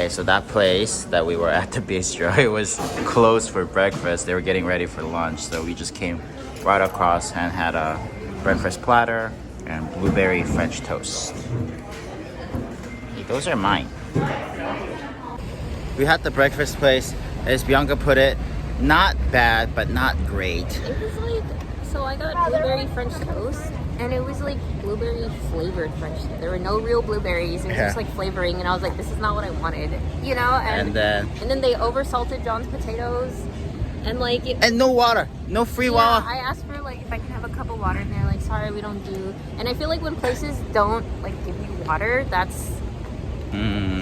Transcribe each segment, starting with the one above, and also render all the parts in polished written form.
Okay, so that place that we were at, the bistro, it was closed for breakfast. They were getting ready for lunch, so we just came right across and had a breakfast platter and blueberry French toast. Hey, those are mine. We had the breakfast place, as Bianca put it, not bad, but not great. It was like, so I got blueberry French toast, and it was like blueberry flavored French toast. There were no real blueberries. It was just like flavoring, and I was like, this is not what I wanted, you know? And then they oversalted John's potatoes, and like... and no water, no free water. I asked for like if I could have a cup of water, and they're like, sorry, we don't do... And I feel like when places don't like give you water, that's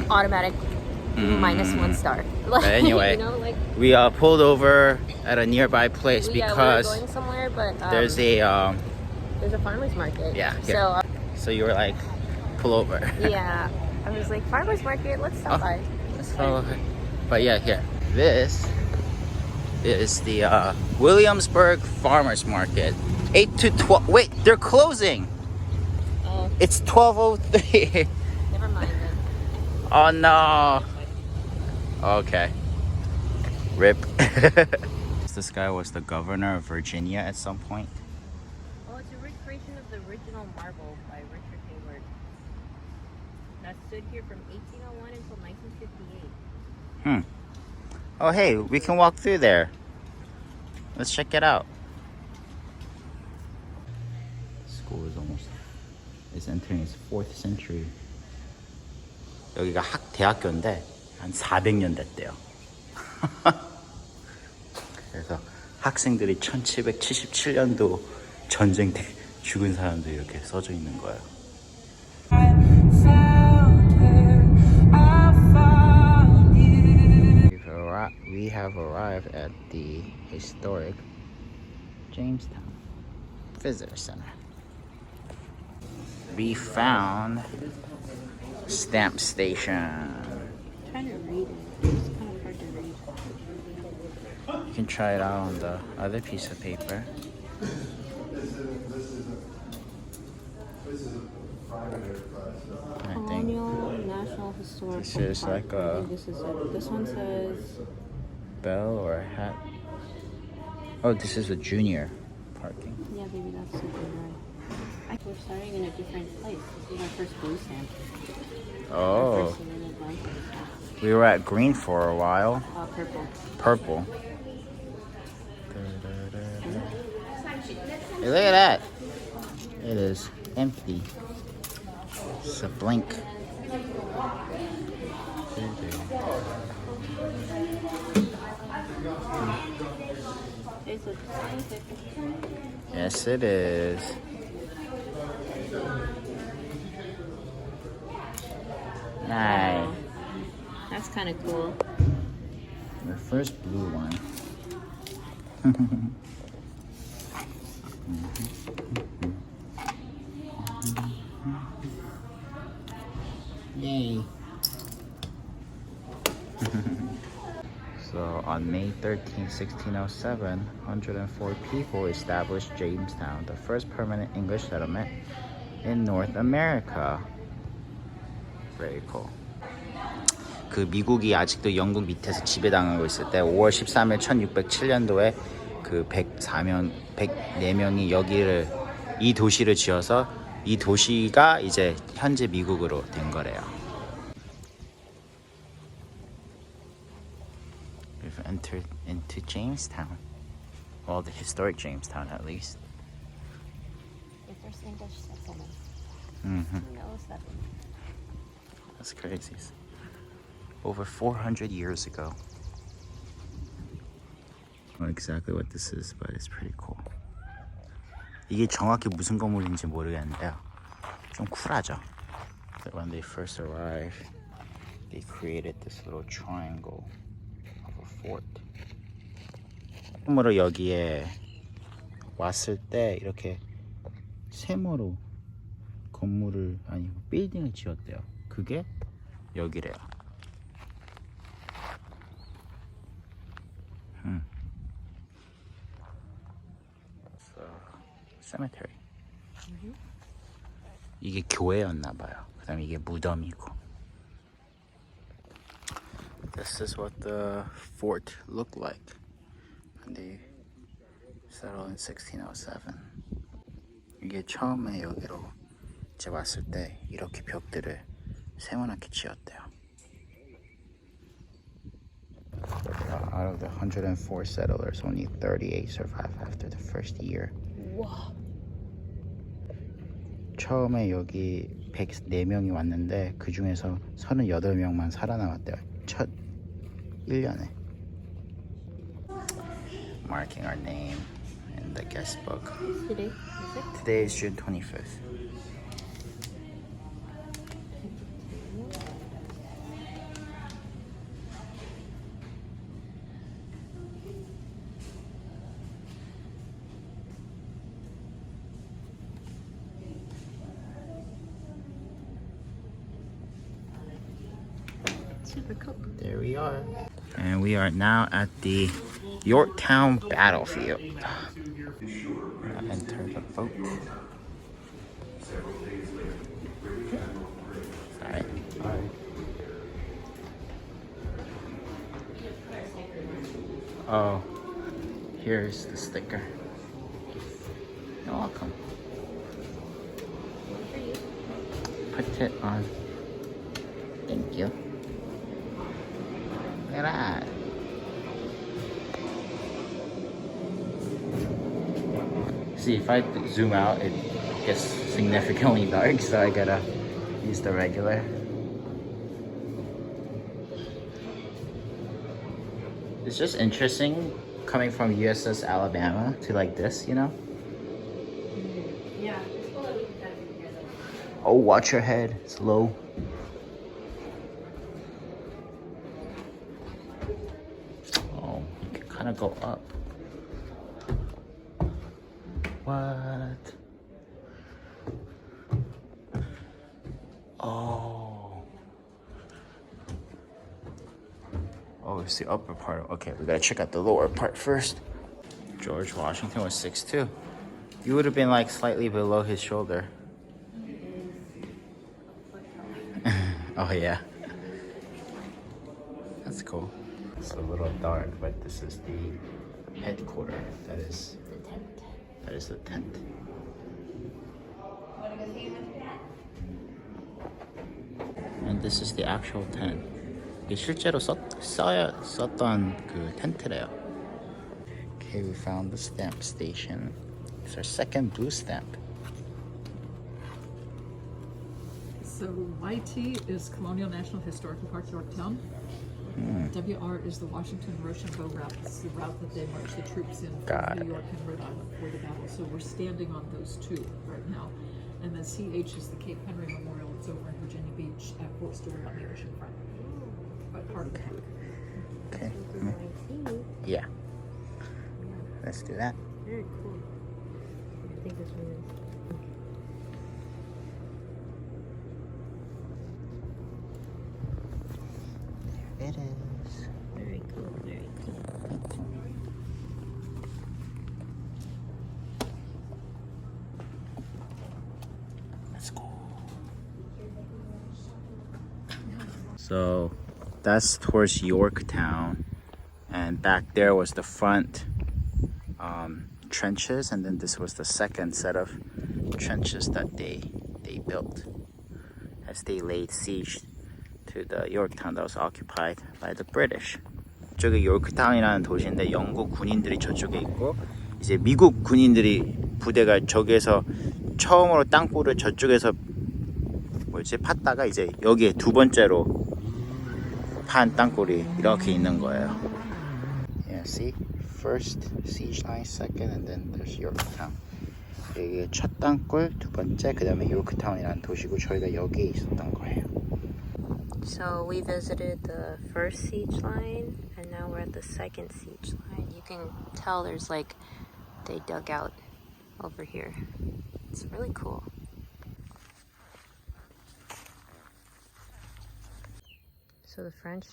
automatic -1 star. Like, anyway, you know, like, we pulled over at a nearby place because we were going somewhere, but there's a farmer's market. Yeah. So you were like, pull over. Yeah, I was like, farmer's market, let's stop by. Let's follow it. But yeah, here. This is the Williamsburg Farmer's Market. 8 to 12. Wait, they're closing. Oh. It's 12:03. Never mind then. Oh no. Okay. RIP. This guy was the governor of Virginia at some point. Oh, it's a recreation of the original marble by Richard Hayward. That stood here from 1801 until 1958. Oh hey, we can walk through there. Let's check it out. School is entering its 4th century. 여기가 대학교인데 한 400년 됐대요. 그래서 학생들이 1777년도 전쟁 때 죽은 사람들 이렇게 써져 있는 거예요. We have arrived at the historic Jamestown Visitor Center. We found stamp station. I'm trying to read it. It's kind of hard to read. You can try it out on the other piece of paper. Colonial National Historical This is Park. like a... This is it. This one says... bell or a hat. Oh, this is a junior parking. Yeah, maybe that's something right. We're starting in a different place. This is our first blue stamp. Oh. We were at green for a while. Purple. Purple. Hey, look at that. It is empty. It's a blank. Yes, it is. Nice. That's kind of cool. The first blue one. Yay. So on May 13, 1607, 104 people established Jamestown, the first permanent English settlement in North America. Very cool. 그 미국이 아직도 영국 밑에서 지배당하고 있을 때 5월 13일 1607년도에 그 104명이 여기를 이 도시를 지어서 이 도시가 이제 현재 미국으로 된 거래요. We've entered into Jamestown. Well, the historic Jamestown at least. The first English settlement. Mm-hmm. Who knows that? That's crazy. Over 400 years ago. I don't know exactly what this is, but it's pretty cool. 이게 정확히 무슨 건물인지 모르겠는데요. 좀 쿨하죠. But when they first arrived, they created this little triangle of a fort. 처음으로 여기에 왔을 때 이렇게 세모로 건물을 아니 빌딩을 지었대요. 그게 여기래요. cemetery. 이게 교회였나 봐요. 그다음에 이게 무덤이고. This is what the fort looked like when they settled in 1607. 이게 처음에 여기로 이제 왔을 때 이렇게 벽들을 세모나게 지었대요. Out of the 104 settlers, only 38 survived after the first year. 와. 처음에 여기 104명이 왔는데 그 중에서 38명만 살아남았대요. 첫 1년에. Marking our name in the guest book. Today, is it? Today is June 25th. Super cool. There we are. And we are now at the Yorktown battlefield. Enter the boat. Sorry. Oh, here's the sticker. You're welcome. Put it on. Thank you. Look at that. See, if I zoom out, it gets significantly dark, so I gotta use the regular. It's just interesting coming from USS Alabama to like this, you know? Yeah. Oh, watch your head. It's low. Oh, you can kind of go up. What? Oh. Oh, it's the upper part. Okay, we gotta check out the lower part first. George Washington was 6'2". You would have been like slightly below his shoulder. Oh yeah. That's cool. It's a little dark, but this is the headquarters. That is the tent. And this is the actual tent. 이게 실제로 썼던 그 텐트래요. Okay, we found the stamp station. It's our second blue stamp. So YT is Colonial National Historical Park, Yorktown. WR is the Washington Rochambeau route. This is the route that they marched the troops in from New York and Rhode Island for the battle. So we're standing on those two right now. And then CH is the Cape Henry Memorial. It's over in Virginia Beach at Fort Stewart on the ocean front. But part of the park. Okay. Yeah. Let's do that. Very cool. I think this one is. There it is. Very cool, very cool. Let's go. So that's towards Yorktown, and back there was the front trenches, and then this was the second set of trenches that they built as they laid siege to the Yorktown that was occupied by the British. 저기 요크타운이라는 도시인데 영국 군인들이 저쪽에 있고 이제 미국 군인들이 부대가 저기에서 처음으로 땅굴을 저쪽에서 팠다가 이제 여기에 두 번째로 판 땅굴이 이렇게 있는 거예요. Yeah, see? First siege line, second, and then there's Yorktown. 여기 첫 땅굴, 두 번째, 그 다음에 요크타운이라는 도시고 저희가 여기에 있었던 거예요. So we visited the first siege line, and now we're at the second siege line. You can tell there's like, they dug out over here. It's really cool. So the French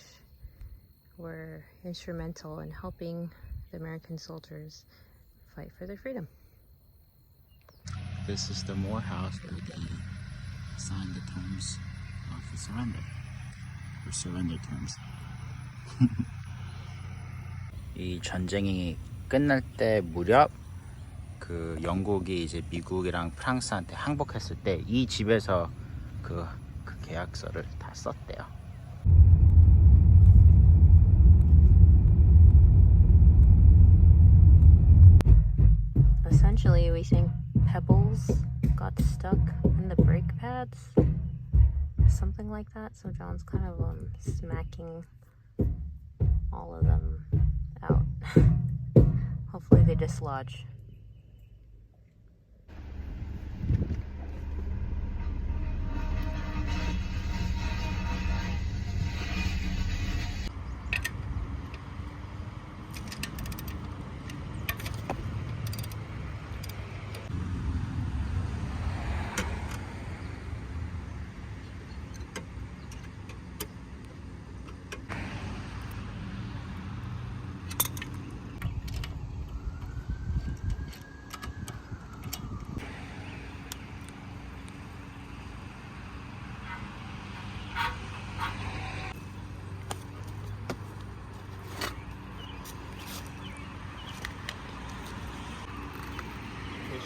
were instrumental in helping the American soldiers fight for their freedom. This is the Morehouse where they signed the terms of the surrender, or surrender terms. 이 전쟁이 끝날 때 무렵 그 영국이 이제 미국이랑 프랑스한테 항복했을 때 이 집에서 그 계약서를 다 썼대요. Essentially, we think pebbles got stuck in the brake pads, something like that. So John's kind of smacking all of them out. Hopefully they dislodge.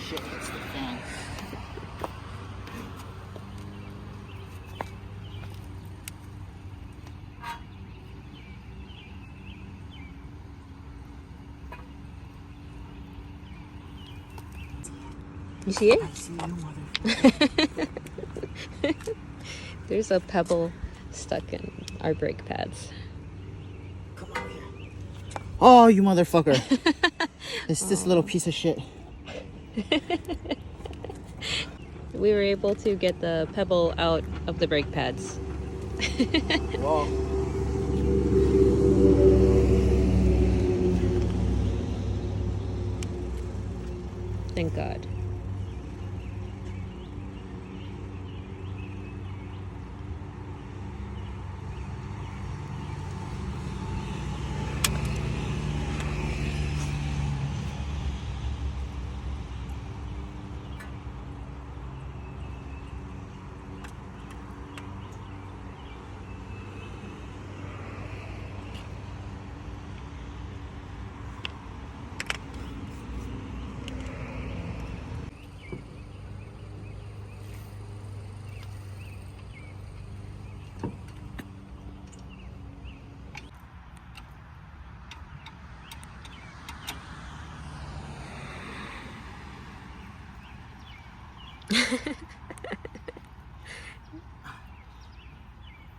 Shit hits the fan. You see it? I see you, motherfucker. There's a pebble stuck in our brake pads. Come over here. Oh, you motherfucker. It's this little piece of shit. We were able to get the pebble out of the brake pads. Whoa. Thank God.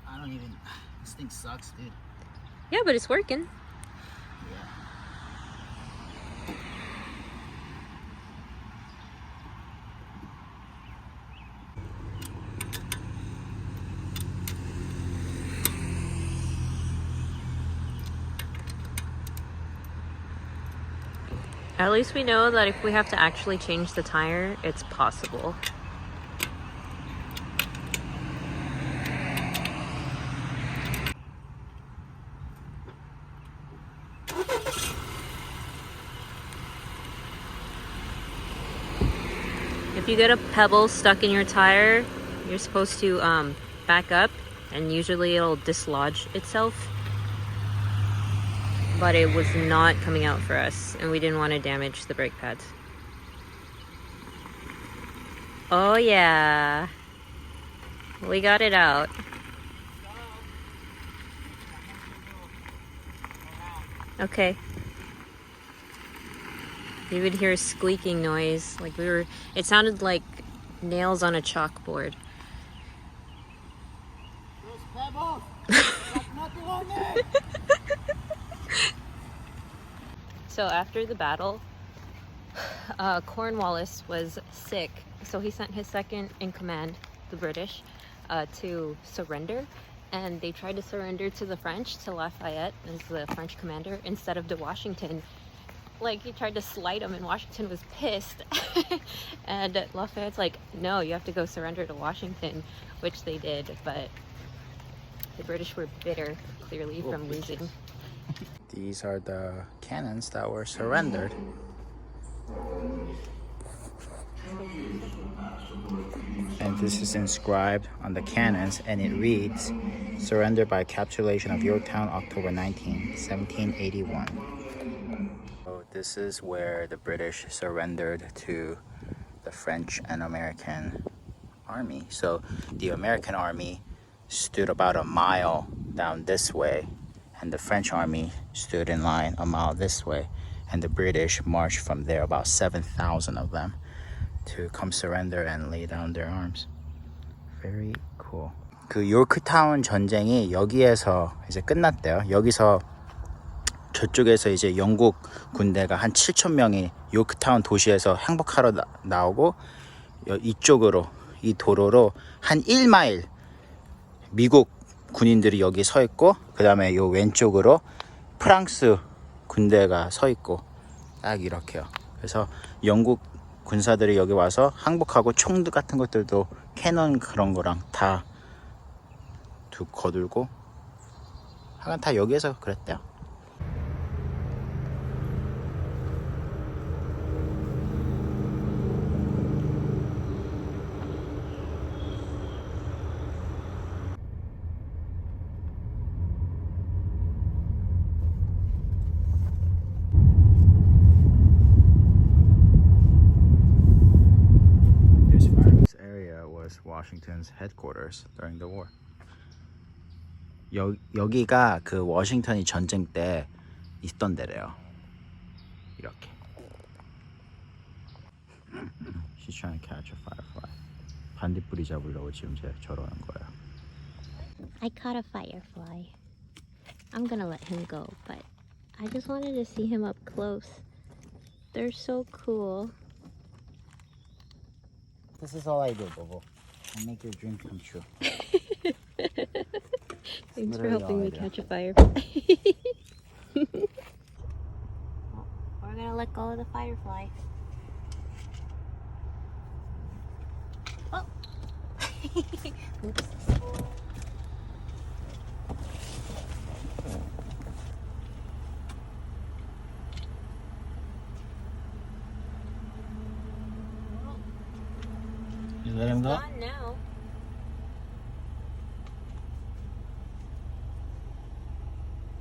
I don't even. This thing sucks, dude. Yeah, but it's working. At least we know that if we have to actually change the tire, it's possible. If you get a pebble stuck in your tire, you're supposed to back up, and usually it'll dislodge itself. But it was not coming out for us, and we didn't want to damage the brake pads. Oh yeah, we got it out. Okay. You would hear a squeaking noise, like it sounded like nails on a chalkboard. Those pebbles! There's nothing on there! So after the battle, Cornwallis was sick, so he sent his second in command, the British, to surrender. And they tried to surrender to the French, to Lafayette as the French commander, instead of to Washington. Like, he tried to slight him, and Washington was pissed. And Lafayette's like, no, you have to go surrender to Washington, which they did, but the British were bitter, clearly, from losing. These are the cannons that were surrendered. And this is inscribed on the cannons, and it reads, surrendered by capitulation of Yorktown, October 19, 1781. So this is where the British surrendered to the French and American army. So the American army stood about a mile down this way, and the French army stood in line a mile this way, and the British marched from there, about 7,000 of them, to come surrender and lay down their arms. Very cool. 그 요크타운 전쟁이 여기에서 이제 끝났대요. 여기서 저쪽에서 이제 영국 군대가 한 7,000명이 요크타운 도시에서 항복하러 나오고, 이쪽으로 이 도로로 한 1마일 미국 군인들이 여기 서 있고, 그 다음에 요 왼쪽으로 프랑스 군대가 서 있고, 딱 이렇게요. 그래서 영국 군사들이 여기 와서 항복하고 총 같은 것들도 캐논 그런 거랑 다 거들고 하여간 다 여기에서 그랬대요. Washington's headquarters during the war. 여기가 그 워싱턴이 전쟁 때 있던 데래요. 이렇게. She's trying to catch a firefly. 반딧불이 잡으려고 지금 저러는 거예요. I caught a firefly. I'm gonna let him go, but I just wanted to see him up close. They're so cool. This is all I do, Bobo. I make your dream come true. Thanks for helping me catch a firefly. We're gonna let go of the firefly. Oh! Oops. You let him go? It's gone now.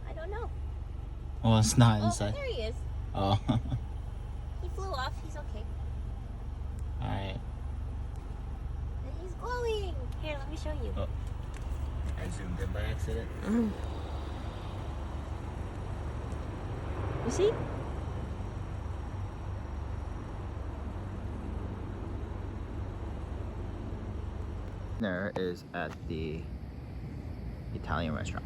I don't know. Oh, it's not Oh, inside. there he is. Oh. He flew off. He's okay. Alright. And he's glowing. Here, let me show you. Oh. I zoomed in by accident. You see? Dinner is at the Italian restaurant.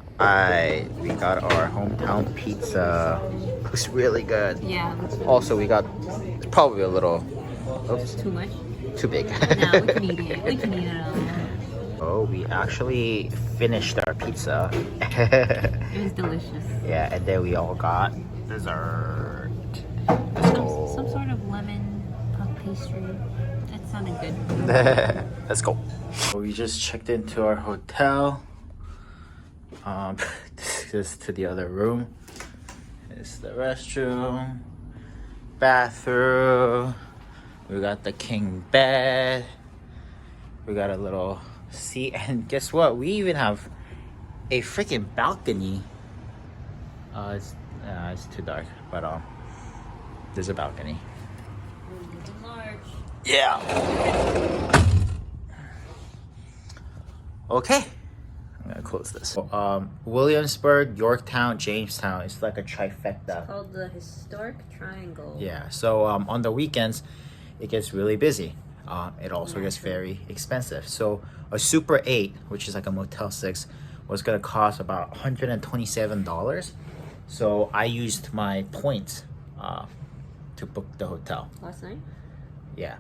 We got our hometown pizza. Looks really good. Yeah. Also, we got probably a little, oops, Too much? too big. No, we can eat it. We can eat it all. Oh, we actually finished our pizza. It was delicious. Yeah, and then we all got dessert. Let's go. Some sort of lemon puff pastry. That sounded good. Let's go. We just checked into our hotel. This is to the other room. It's the restroom, bathroom. We got the king bed. We got a little seat, and guess what? We even have a freaking balcony. It's too dark, but there's a balcony. Yeah. Okay. I'm gonna close this. Williamsburg, Yorktown, Jamestown. It's like a trifecta. It's called the Historic Triangle. Yeah. So on the weekends, it gets really busy. It also gets very expensive. So a Super 8, which is like a Motel 6, was gonna cost about $127. So I used my points to book the hotel. Last night? Yeah,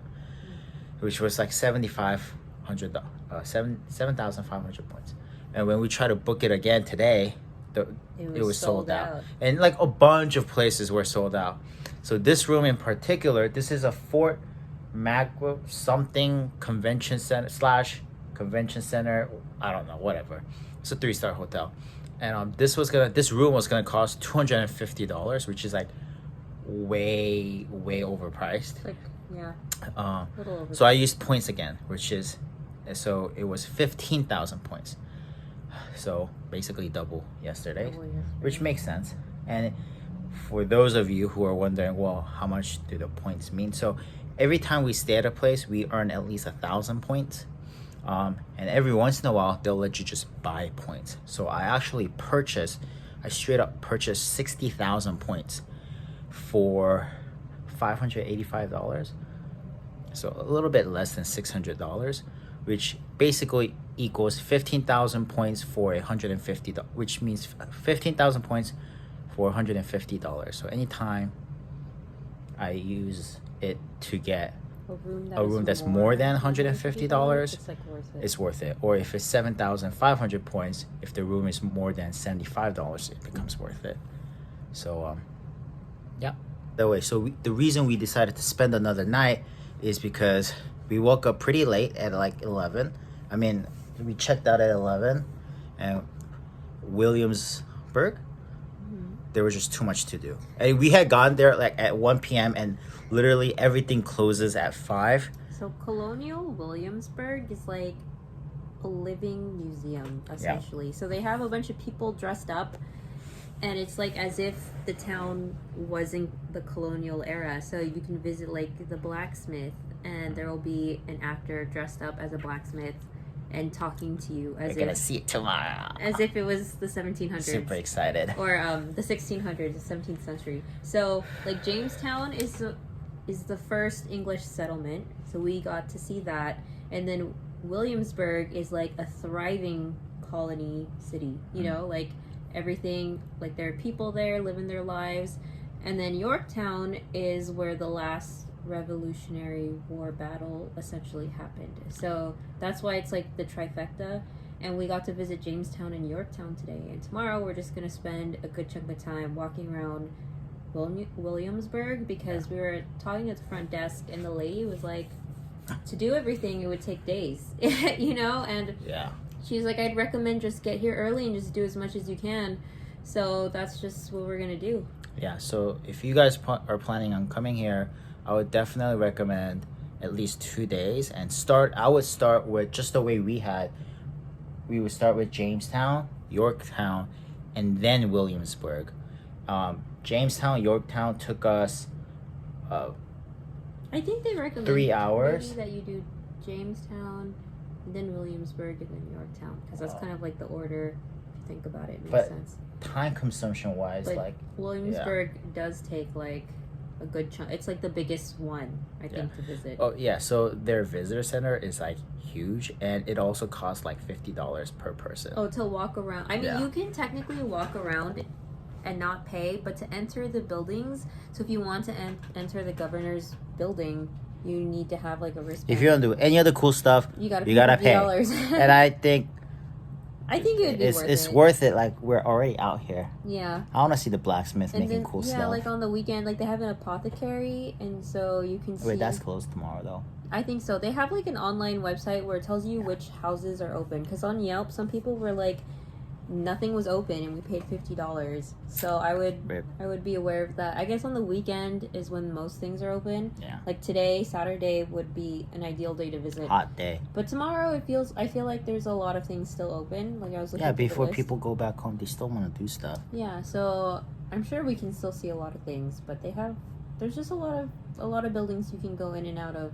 which was like 7,500 points. And when we tried to book it again today, it was sold out. And like a bunch of places were sold out. So this room in particular, this is a Fort Magua something convention center / convention center. I don't know, whatever. It's a 3-star hotel. And this room was gonna cost $250, which is like way overpriced. Like, yeah. So I used points again, which is So it was 15,000 points. So basically double yesterday, which makes sense. And for those of you who are wondering, well, how much do the points mean? So every time we stay at a place, we earn at least 1,000 points. And every once in a while, they'll let you just buy points. So I straight up purchased 60,000 points for $585. So a little bit less than $600, which basically equals 15,000 points for $150, which means 15,000 points for $150. So anytime I use it to get a room that's more than $150, it's worth it. Or if it's 7,500 points, if the room is more than $75, it becomes worth it. So yeah. That way, so the reason we decided to spend another night is because we woke up pretty late at like 11. I mean, we checked out at 11, and Williamsburg, there was just too much to do. And we had gone there like at 1 p.m. and literally everything closes at 5. So Colonial Williamsburg is like a living museum, essentially. Yeah. So they have a bunch of people dressed up, and it's like as if the town was in the colonial era. So you can visit like the blacksmith, and there will be an actor dressed up as a blacksmith and talking to you as You're gonna see it tomorrow. As if it was the 1700s. Super excited. Or the 1600s, the 17th century. So like Jamestown is the first English settlement. So we got to see that. And then Williamsburg is like a thriving colony city. You know, like everything, like there are people there living their lives. And then Yorktown is where the last Revolutionary War battle essentially happened. So that's why it's like the trifecta. And we got to visit Jamestown and Yorktown today. And tomorrow we're just going to spend a good chunk of time walking around Williamsburg, because we were talking at the front desk and the lady was like, to do everything it would take days. You know? And yeah, she's like, I'd recommend just get here early and just do as much as you can. So that's just what we're going to do. Yeah, so if you guys are planning on coming here, I would definitely recommend at least 2 days and I would start with just the way we would start with Jamestown, Yorktown, and then Williamsburg. Jamestown, Yorktown took us I think they recommend 3 hours that you do Jamestown, then Williamsburg, and then Yorktown, because that's kind of like the order. If you think about it, it makes sense. Time consumption wise, but like Williamsburg does take like a good chunk. It's like the biggest one, I think, to visit. Oh yeah, so their visitor center is like huge, and it also costs like $50 per person. Oh, to walk around. I mean, you can technically walk around and not pay, but to enter the buildings, so if you want to enter the governor's building, you need to have like a wristband. If you want to do any other cool stuff, you gotta pay. And I think it would be worth it. It's worth it. Like, we're already out here. Yeah. I want to see the blacksmith making cool stuff. Yeah, like on the weekend, like they have an apothecary, and so you can see. Wait, that's closed tomorrow though. I think so. They have like an online website where it tells you which houses are open. Because on Yelp, some people were like, nothing was open, and we paid $50. So I would be aware of that. I guess on the weekend is when most things are open. Yeah. Like today, Saturday would be an ideal day to visit. Hot day. But tomorrow I feel like there's a lot of things still open. Like I was looking at the list. Yeah, before people go back home, they still want to do stuff. Yeah, so I'm sure we can still see a lot of things, but there's just a lot of buildings you can go in and out of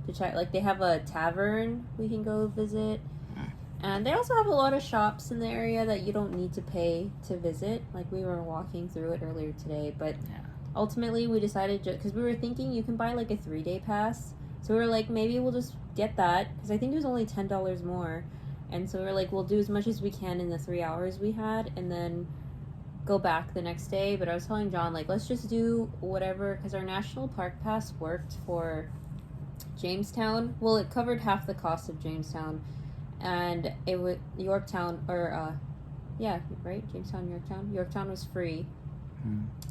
to check. Like they have a tavern we can go visit. And they also have a lot of shops in the area that you don't need to pay to visit. Like, we were walking through it earlier today. But ultimately, we decided, because we were thinking you can buy, like, a 3-day pass. So we were like, maybe we'll just get that. Because I think it was only $10 more. And so we were like, we'll do as much as we can in the 3 hours we had. And then go back the next day. But I was telling John, like, let's just do whatever. Because our National Park Pass worked for Jamestown. Well, it covered half the cost of Jamestown. And it was Yorktown, right? Jamestown, Yorktown. Yorktown was free.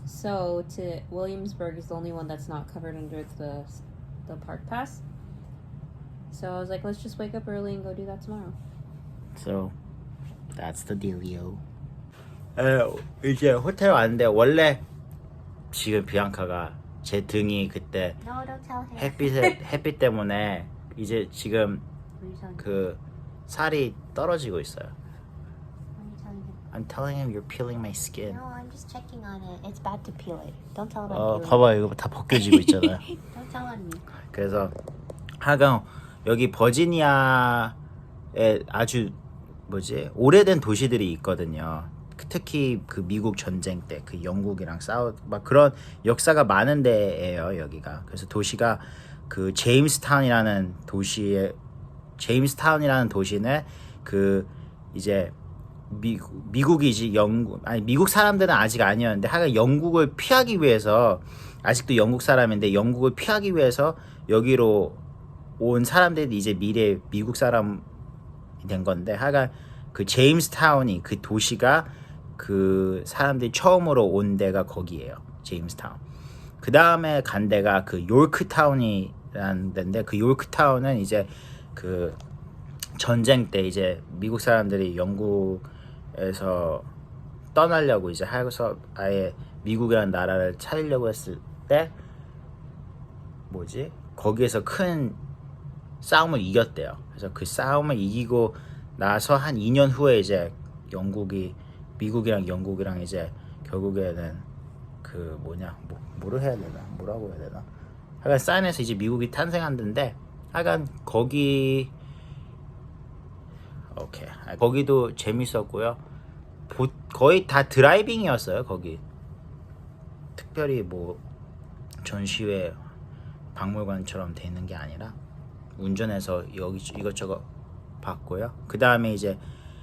So to Williamsburg is the only one that's not covered under the park pass. So I was like, let's just wake up early and go do that tomorrow. So that's the dealio. 이제 호텔 왔는데 원래 지금 비앙카가 제 등이 그때 햇빛 때문에 이제 지금 그 살이 떨어지고 있어요. What are you telling him? I'm telling him you're peeling my skin. No, I'm just checking on it. It's bad to peel it. Don't tell him I'm peeling 봐봐 이거 다 벗겨지고 있잖아요. it. Don't tell on me. 그래서 하강 여기 버지니아에 아주 오래된 도시들이 있거든요. 특히 그 미국 전쟁 때 그 영국이랑 막 그런 역사가 많은 데예요 여기가. 그래서 도시가 그 제임스타운이라는 도시는 그 이제 미국이지 미국 사람들은 아직 아니었는데 하여간 영국을 피하기 위해서 아직도 영국 사람인데 영국을 피하기 위해서 여기로 온 사람들이 이제 미래 미국 사람이 된 건데 하여간 그 제임스타운이 그 도시가 그 사람들이 처음으로 온 데가 거기예요. 제임스타운. 그 다음에 간 데가 그 요크타운이라는 데인데 그 요크타운은 이제 그 전쟁 때 이제 미국 사람들이 영국에서 떠나려고 이제 해서 아예 미국이라는 나라를 차리려고 했을 때 거기에서 큰 싸움을 이겼대요. 그래서 그 싸움을 이기고 나서 한 2년 후에 이제 미국이랑 영국이랑 이제 결국에는 그 뭐라고 해야 되나 하여간 사인해서 이제 미국이 탄생한 데인데 하여간 거기도 재밌었고요. 거의 다 드라이빙이었어요. 거기 특별히 뭐 전시회 박물관처럼 돼 있는 게 아니라 운전해서 여기 이것저것 봤고요. 그 다음에 이제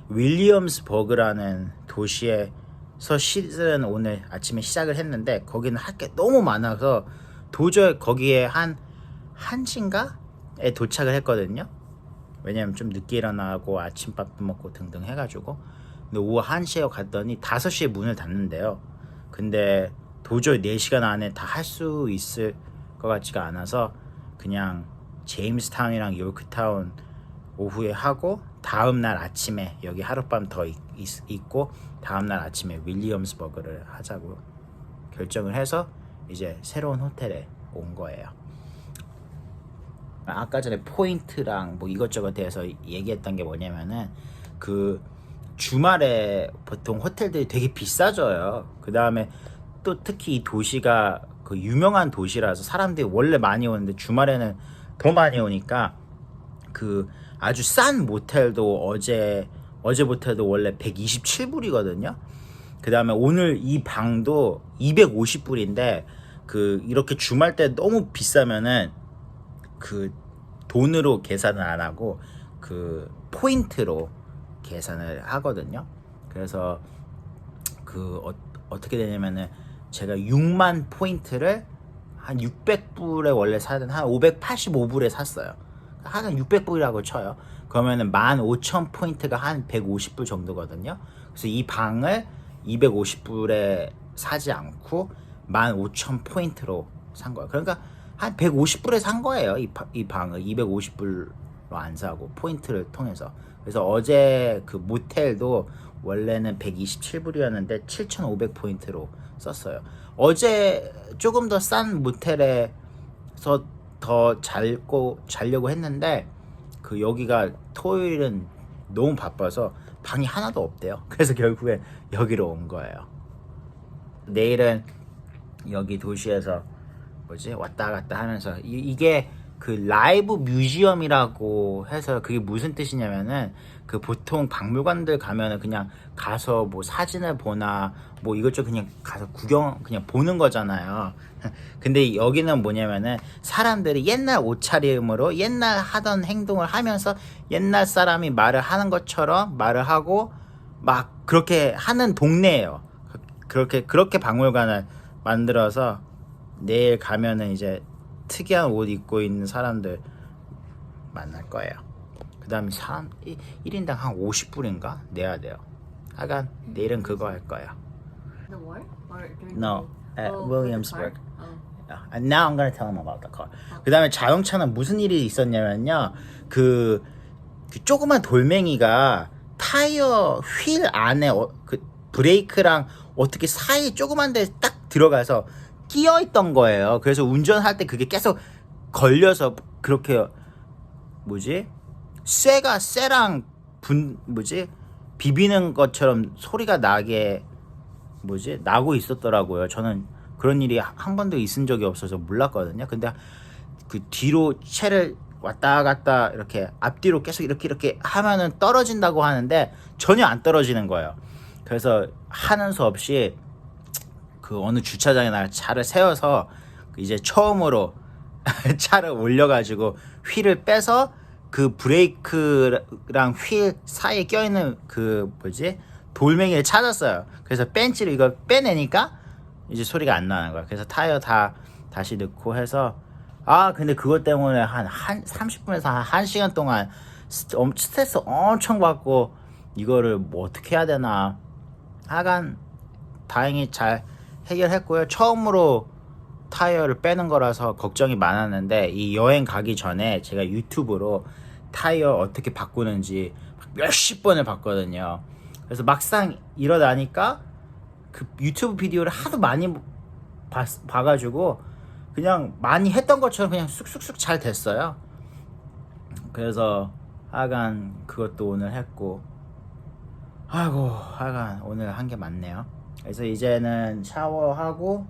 윌리엄스버그라는 도시에서 시즌 오늘 아침에 시작을 했는데 거기는 할 게 너무 많아서 도저히 거기에 한 1시인가에 도착을 했거든요. 왜냐면 좀 늦게 일어나고 아침밥도 먹고 등등 해가지고. 근데 오후 1시에 갔더니 5시에 문을 닫는데요. 근데 도저히 4시간 안에 다 할 수 있을 것 같지가 않아서 그냥 제임스타운이랑 요크타운 오후에 하고 다음날 아침에 여기 하룻밤 더 있고 다음날 아침에 윌리엄스버그를 하자고 결정을 해서 이제 새로운 호텔에 온 거예요. 아까 전에 포인트랑 뭐 이것저것 대해서 얘기했던 게 뭐냐면은 그 주말에 보통 호텔들이 되게 비싸져요. 그 다음에 또 특히 이 도시가 그 유명한 도시라서 사람들이 원래 많이 오는데 주말에는 더 많이 오니까 그 아주 싼 모텔도 어제부터도 원래 127불이거든요. 그 다음에 오늘 이 방도 250불인데 그 이렇게 주말 때 너무 비싸면은 그 돈으로 계산을 안 하고 그 포인트로 계산을 하거든요. 그래서 그 어떻게 되냐면은 제가 6만 포인트를 한 600불에 원래 사던 한 585불에 샀어요. 한 600불이라고 쳐요. 그러면은 15,000포인트가 한 150불 정도거든요. 그래서 이 방을 250불에 사지 않고 15,000포인트로 산 거예요. 그러니까 한 150불에 산 거예요. 이 방을 250불로 안 사고 포인트를 통해서. 그래서 어제 그 모텔도 원래는 127불이었는데 7,500포인트로 썼어요. 어제 조금 더 싼 모텔에서 더 자려고 했는데 그 여기가 토요일은 너무 바빠서 방이 하나도 없대요. 그래서 결국엔 여기로 온 거예요. 내일은 여기 도시에서 왔다 갔다 하면서 이게 그 라이브 뮤지엄이라고 해서 그게 무슨 뜻이냐면은 그 보통 박물관들 가면은 그냥 가서 뭐 사진을 보나 뭐 이것저것 그냥 가서 구경 그냥 보는 거잖아요. 근데 여기는 뭐냐면은 사람들이 옛날 옷차림으로 옛날 하던 행동을 하면서 옛날 사람이 말을 하는 것처럼 말을 하고 막 그렇게 하는 동네예요. 그렇게 박물관을 만들어서 내일 가면은 이제 특이한 옷 입고 있는 사람들 만날 거예요. 그 다음에 1인당 한 50불인가 내야 돼요. 하여간 내일은 그거 할 거야. The war? Or during No, the... at Oh, Williamsburg. the car? Oh. And now I'm gonna tell him about the car. 그 다음에 자동차는 무슨 일이 있었냐면요. 그 조그만 돌멩이가 타이어 휠 안에 그 브레이크랑 어떻게 사이 조그만 데 딱 들어가서 끼어 있던 거예요. 그래서 운전할 때 그게 계속 걸려서 그렇게 쇠랑 비비는 것처럼 소리가 나고 있었더라고요. 저는 그런 일이 한 번도 있은 적이 없어서 몰랐거든요. 근데 그 뒤로 채를 왔다 갔다 이렇게 앞뒤로 계속 이렇게 하면은 떨어진다고 하는데 전혀 안 떨어지는 거예요. 그래서 하는 수 없이 그 어느 주차장에 차를 세워서 이제 처음으로 차를 올려가지고 휠을 빼서 그 브레이크랑 휠 사이에 껴있는 돌멩이를 찾았어요. 그래서 벤치를 이걸 빼내니까 이제 소리가 안 나는 거야. 그래서 타이어 다시 넣고 해서 근데 그것 때문에 한 30분에서 한 1시간 동안 스트레스 엄청 받고 이거를 뭐 어떻게 해야 되나 하여간 다행히 잘 해결했고요. 처음으로 타이어를 빼는 거라서 걱정이 많았는데 이 여행 가기 전에 제가 유튜브로 타이어 어떻게 바꾸는지 몇십 번을 봤거든요. 그래서 막상 일어나니까 그 유튜브 비디오를 하도 많이 봐가지고 그냥 많이 했던 것처럼 그냥 쑥쑥쑥 잘 됐어요. 그래서 하여간 그것도 오늘 했고 하여간 오늘 한 게 많네요. 그래서 이제는 샤워하고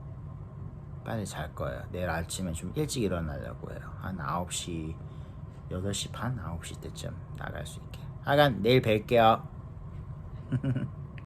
빨리 잘 거예요. 내일 아침에 좀 일찍 일어나려고 해요. 한 9시 8시 반 9시 때쯤 나갈 수 있게. 하여간 내일 뵐게요.